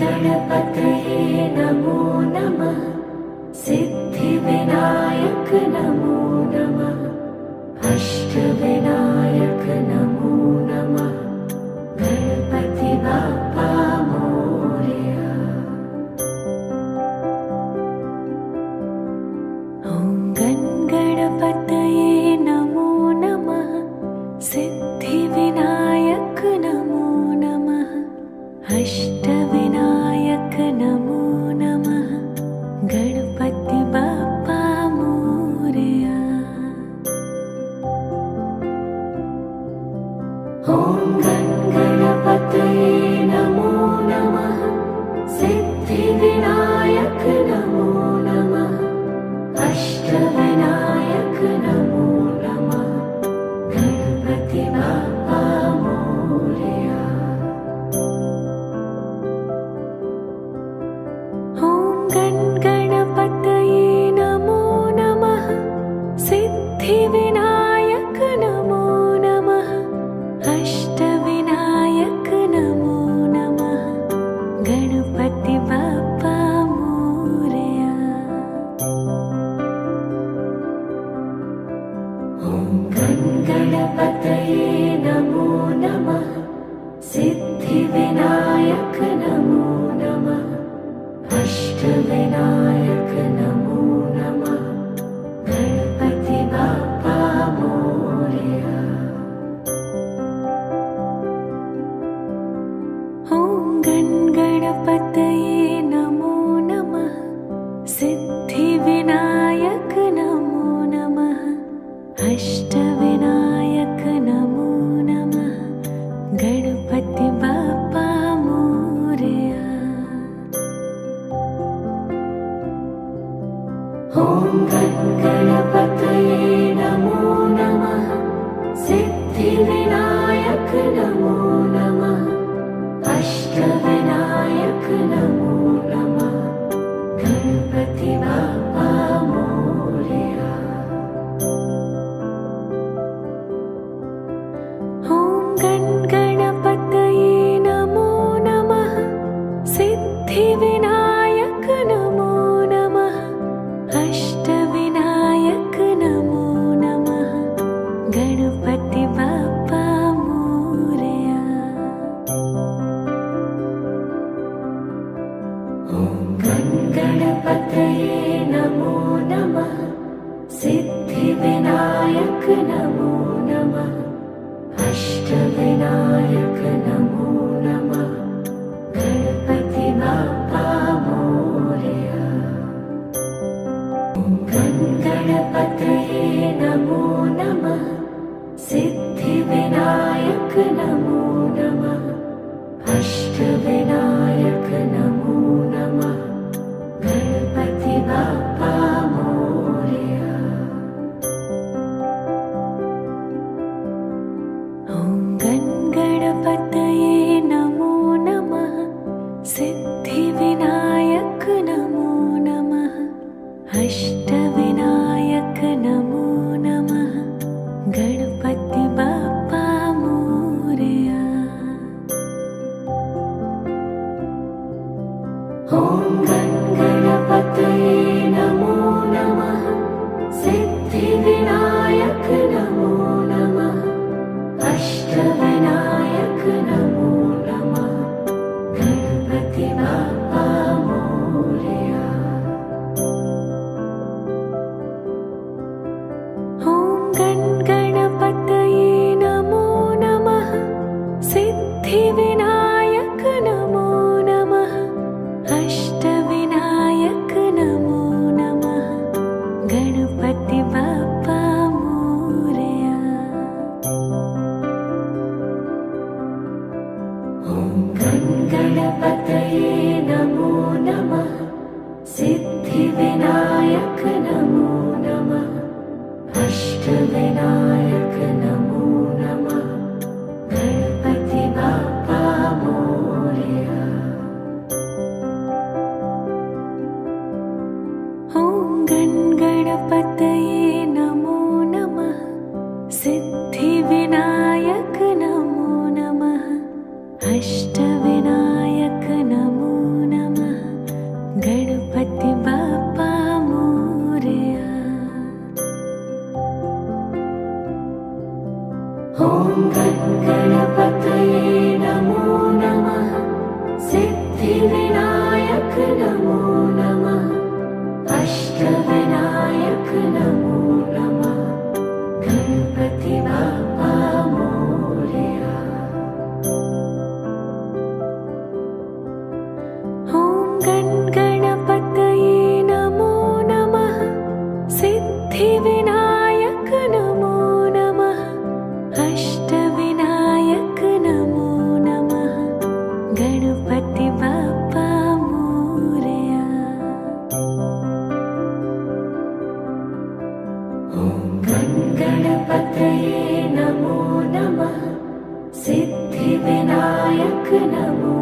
गणपतये नमो नमः। सिद्धिविनायक नमो नमः। अष्टविनायक नमो नमः। गणपति बाप्पा मोरया। ॐ गणपतये नमो नमः। सिद्धिविनायक नमो नमः। अष्टविनायक नमो नमः। गणपति बाप्पा मोरया। ॐ गणपतये नमो नमः। सिद्धिविनायक नमो नमः। अष्टविनायक नमो नमः। गणपति बाप्पा मोरया। ॐ गणपतये नमो नमः। सिद्धिविनायक नमो नमः। अष्टविनायक नमो नमः। गणपति बाप्पा मोरया। ॐ गणपतये नमो नमः। सिद्धिविनायक नमो नमः। अष्टविनायक नमो नमः। गणपति बाप्पा मोरया। ॐ गणपतये नमो नमः। सिद्धिविनायक नमो नमः। अष्टविनायक नमो नमः। गणपति बाप्पा मोरया। ॐ गणपतये नमो नमः। सिद्धिविनायक नमो नमः। अष्टविनायक नमो नमः। गणपति बाप्पा मोरया। ॐ गणपतये नमो नमः। सिद्धिविनायक नमो नमः। अष्टविनायक नमो नमः। गणपति बाप्पा मोरया। ॐ गणपतये नमो नमः। सिद्धिविनायक नमो नमः। अष्टविनायक नमो नमः। गणपति बाप्पा मोरया। ॐ गणपतये नमो नमः। सिद्धिविनायक नमो नमः। अष्टविनायक नमो नमः। गणपति बाप्पा मोरया। ॐ गणपतये नमो नमः। सिद्धिविनायक नमो नमः। अष्टविनायक नमो नमः। गणपति बाप्पा मोरया। गणपतये नमो नमः सिद्धिविनायक नमो नमः अष्टविनायक नमो नमः गणपति बाप्पा मोरया। ॐ गणपतये नमो नमः सिद्धिविनायक नमो नमः अष्टविनायक नमो नमः गणपति बाप्पा मोरया। ॐ गणपतये नमो नमः सिद्धिविनायक नमो